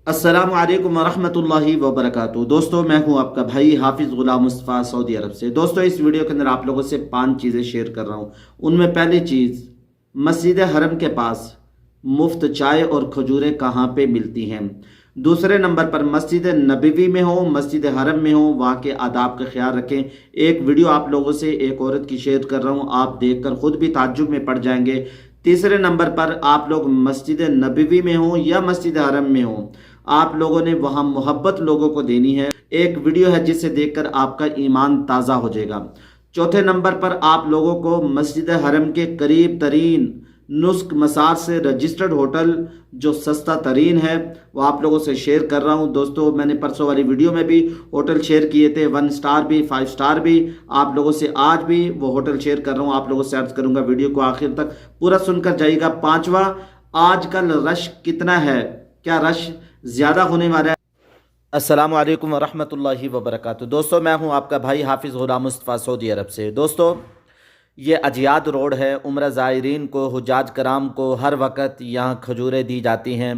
अस्सलामु अलैकुम वरहमतुल्लाहि वबरकातुहू। दोस्तों, मैं हूं आपका भाई हाफिज़ गुलाम मुस्तफ़ा सऊदी अरब से। दोस्तों, इस वीडियो के अंदर आप लोगों से 5 चीज़ें शेयर कर रहा हूं। उनमें पहली चीज़, मस्जिद हरम के पास मुफ्त चाय और खजूरें कहाँ पे मिलती हैं। दूसरे नंबर पर मस्जिद नबवी में हो, मस्जिद हरम में हो, वहाँ के आदाब का ख्याल रखें। एक वीडियो आप लोगों से एक औरत की शेयर कर रहा हूँ, आप देखकर खुद भी ताज्जुब में पड़ जाएंगे। तीसरे नंबर पर आप लोग मस्जिद नबवी में हो या मस्जिद हरम में हो, आप लोगों ने वहाँ मोहब्बत लोगों को देनी है। एक वीडियो है जिसे देखकर आपका ईमान ताज़ा हो जाएगा। चौथे नंबर पर आप लोगों को मस्जिद हरम के करीब तरीन नुस्क मसाज से रजिस्टर्ड होटल जो सस्ता तरीन है वो आप लोगों से शेयर कर रहा हूं। दोस्तों, मैंने परसों वाली वीडियो में भी होटल शेयर किए थे, 1 स्टार भी 5 स्टार भी। आप लोगों से आज भी वो होटल शेयर कर रहा हूं, आप लोगों से अर्ज करूंगा वीडियो को आखिर तक पूरा सुनकर जाइएगा। पांचवा, आजकल रश कितना है, क्या रश ज़्यादा होने वाला है। अस्सलामु अलैकुम वरहमतुल्लाहि वबरकातुहू। दोस्तों, मैं हूं आपका भाई हाफिज़ गुलाम मुस्तफ़ा सऊदी अरब से। दोस्तों, ये अजियाद रोड है। उम्रा ज़ायरीन को, हुज्जाज कराम को हर वक्त यहाँ खजूरें दी जाती हैं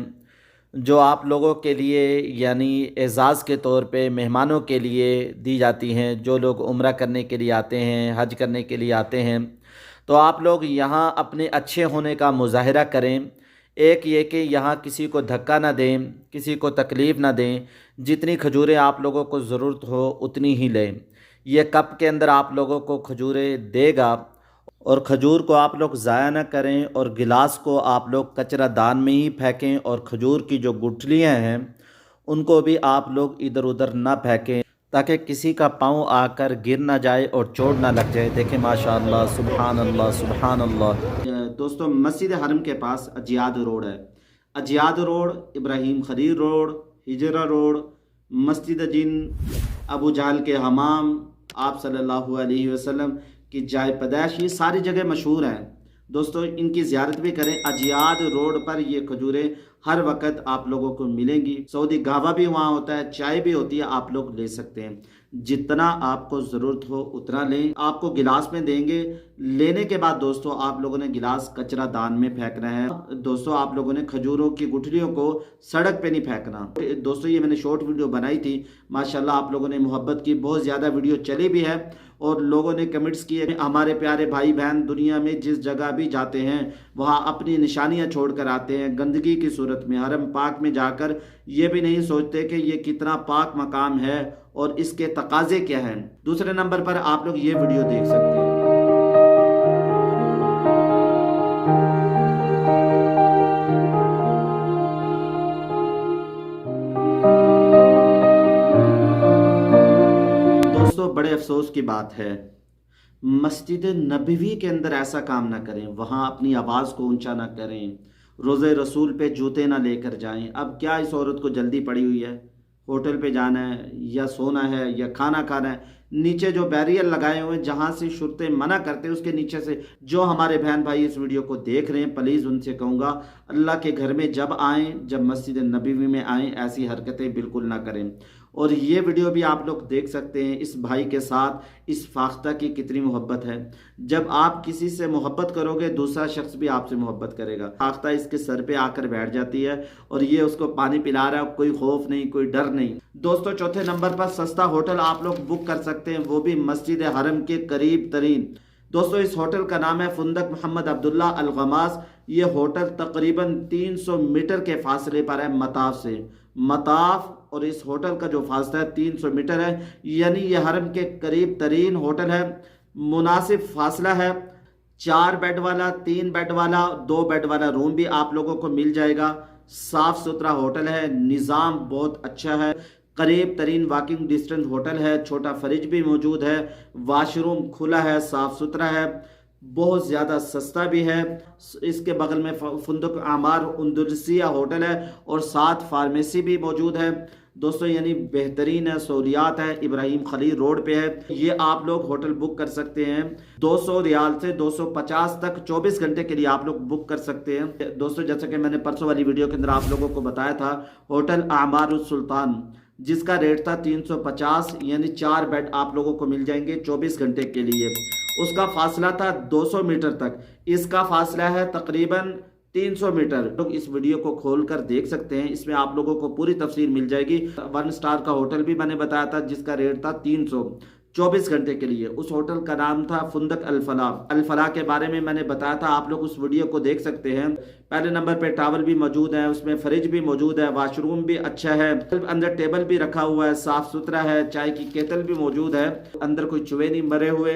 जो आप लोगों के लिए यानी एज़ाज़ के तौर पे मेहमानों के लिए दी जाती हैं। जो लोग उम्रा करने के लिए आते हैं, हज करने के लिए आते हैं, तो आप लोग यहाँ अपने अच्छे होने का मुज़ाहरा करें। एक ये कि यहाँ किसी को धक्का ना दें, किसी को तकलीफ़ ना दें। जितनी खजूरें आप लोगों को ज़रूरत हो उतनी ही लें। ये कप के अंदर आप लोगों को खजूरें देगा और खजूर को आप लोग ज़ाया ना करें और गिलास को आप लोग कचरा दान में ही फेंकें और खजूर की जो गुठलियाँ हैं उनको भी आप लोग इधर उधर ना फेंकें ताकि किसी का पाँव आकर गिर ना जाए और चोट ना लग जाए। देखें, माशाअल्लाह, सुबहान अल्लाह, सुबहान अल्लाह। दोस्तों, मस्जिद हरम के पास अजियाद रोड है। Ajyad road, Ibrahim Khalil road, Hijra road, Masjid Jinn, Abu जहल के हमाम, आप सल्लल्लाहु अलैहि वसल्लम की जाय पैदाइश, ये सारी जगह मशहूर हैं। दोस्तों, इनकी ज़ियारत भी करें। अजियाद रोड पर ये खजूरें हर वक्त आप लोगों को मिलेंगी। सऊदी गावा भी वहाँ होता है, चाय भी होती है, आप लोग ले सकते हैं। जितना आपको ज़रूरत हो उतना लें। आपको गिलास में देंगे। लेने के बाद दोस्तों, आप लोगों ने गिलास कचरा दान में फेंकना है। दोस्तों, आप लोगों ने खजूरों की गुठलियों को सड़क पे नहीं फेंकना। दोस्तों, ये मैंने शॉर्ट वीडियो बनाई थी, माशाल्लाह आप लोगों ने मोहब्बत की, बहुत ज़्यादा वीडियो चली भी है और लोगों ने कमेंट्स किए। हमारे प्यारे भाई बहन दुनिया में जिस जगह भी जाते हैं वहाँ अपनी निशानियाँ छोड़ कर आते हैं गंदगी की सूरत में। हरम पाक में जाकर ये भी नहीं सोचते कि ये कितना पाक मकाम है और इसके तकाजे क्या हैं। दूसरे नंबर पर आप लोग ये वीडियो देख सकते हैं। दोस्तों, बड़े अफसोस की बात है, मस्जिद नबवी के अंदर ऐसा काम ना करें। वहाँ अपनी आवाज़ को ऊंचा ना करें, रोज़े रसूल पे जूते ना लेकर जाएं। अब क्या इस औरत को जल्दी पड़ी हुई है, होटल पे जाना है या सोना है या खाना खाना है। नीचे जो बैरियर लगाए हुए हैं जहाँ से शुरतें मना करते हैं उसके नीचे से जो हमारे बहन भाई इस वीडियो को देख रहे हैं, प्लीज़ उनसे कहूँगा अल्लाह के घर में जब आएँ, जब मस्जिद नबवी में आएँ, ऐसी हरकतें बिल्कुल ना करें। और ये वीडियो भी आप लोग देख सकते हैं इस भाई के साथ इस फाख्ता की कितनी मोहब्बत है। जब आप किसी से मोहब्बत करोगे दूसरा शख्स भी आपसे मोहब्बत करेगा। फाख्ता इसके सर पे आकर बैठ जाती है और ये उसको पानी पिला रहा है, कोई खौफ नहीं, कोई डर नहीं। दोस्तों, चौथे नंबर पर सस्ता होटल आप लोग बुक कर सकते हैं, वो भी मस्जिद हरम के करीब तरीन। दोस्तों, इस होटल का नाम है फुंदक मोहम्मद अब्दुल्ला अल गमास। ये होटल तकरीबन 300 मीटर के फासले पर है मताफ से। मताफ और इस होटल का जो फासला है 300 मीटर है, यानी ये हरम के करीब तरीन होटल है। मुनासिब फासला है। 4 बेड वाला, 3 बेड वाला, 2 बेड वाला रूम भी आप लोगों को मिल जाएगा। साफ सुथरा होटल है, निज़ाम बहुत अच्छा है, करीब तरीन वॉकिंग डिस्टेंस होटल है। छोटा फ्रिज भी मौजूद है, वॉशरूम खुला है, साफ सुथरा है, बहुत ज़्यादा सस्ता भी है। इसके बगल में फुंदक आमार उंदुलसिया होटल है और साथ फार्मेसी भी मौजूद है। दोस्तों, यानी बेहतरीन है, सहूलियात है, इब्राहिम खलील रोड पे है। ये आप लोग होटल बुक कर सकते हैं 200 रियाल से 250 तक 24 घंटे के लिए आप लोग बुक कर सकते हैं। दोस्तों, जैसा कि मैंने परसों वाली वीडियो के अंदर आप लोगों को बताया था, होटल आमार सुल्तान जिसका रेट था 350, यानी 4 बेड आप लोगों को मिल जाएंगे 24 घंटे के लिए। उसका फासला था 200 मीटर तक, इसका फासला है तकरीबन 300 मीटर। तो इस वीडियो को खोल कर देख सकते हैं, इसमें आप लोगों को पूरी तफसीर मिल जाएगी। 1 स्टार का होटल भी मैंने बताया था जिसका रेट था 324 घंटे के लिए। उस होटल का नाम था फुंदक अल-फलाह। अल-फलाह के बारे में मैंने बताया था, आप लोग उस वीडियो को देख सकते हैं। पहले नंबर पे टावल भी मौजूद है, उसमें फ्रिज भी मौजूद है, वॉशरूम भी अच्छा है, अंदर टेबल भी रखा हुआ है, साफ सुथरा है, चाय की केतल भी मौजूद है, अंदर कोई चूहे नहीं मरे हुए,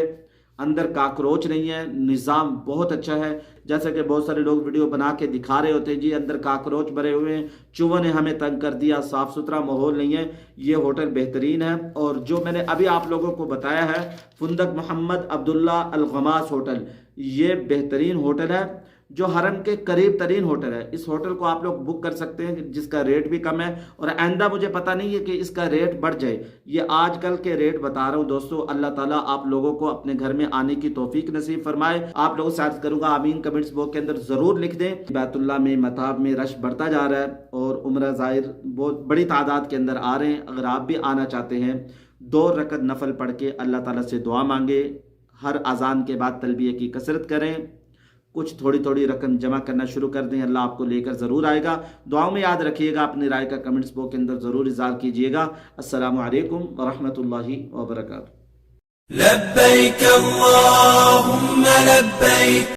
अंदर काकरोच नहीं है, निज़ाम बहुत अच्छा है। जैसे कि बहुत सारे लोग वीडियो बना के दिखा रहे होते हैं जी अंदर काकरोच भरे हुए हैं, चूहों ने हमें तंग कर दिया, साफ सुथरा माहौल नहीं है। ये होटल बेहतरीन है। और जो मैंने अभी आप लोगों को बताया है फुंदक मोहम्मद अब्दुल्ला अल गमास होटल, ये बेहतरीन होटल है जो हरम के करीब तरीन होटल है। इस होटल को आप लोग बुक कर सकते हैं जिसका रेट भी कम है, और आइंदा मुझे पता नहीं है कि इसका रेट बढ़ जाए। ये आजकल के रेट बता रहा हूं दोस्तों। अल्लाह ताला आप लोगों को अपने घर में आने की तौफीक नसीब फरमाए। आप लोगों से अर्ज करूंगा आमीन कमेंट्स बॉक्स के अंदर जरूर लिख दें। बैतुल्लाह में मताब में रश बढ़ता जा रहा है और उम्रा ज़ाहिर बहुत बड़ी तादाद के अंदर आ रहे हैं। अगर आप भी आना चाहते हैं 2 रकत नफल पढ़ के अल्लाह ताला से दुआ मांगे, हर अजान के बाद तलबिया की कसरत करें, कुछ थोड़ी थोड़ी रकम जमा करना शुरू कर दें, अल्लाह आपको लेकर ज़रूर आएगा। दुआओं में याद रखिएगा, अपनी राय का कमेंट्स बॉक्स के अंदर ज़रूर इज़हार कीजिएगा। अस्सलामु अलैकुम व रहमतुल्लाहि व बरकातुहू। लब्बैक अल्लाहुम्मा लब्बैक।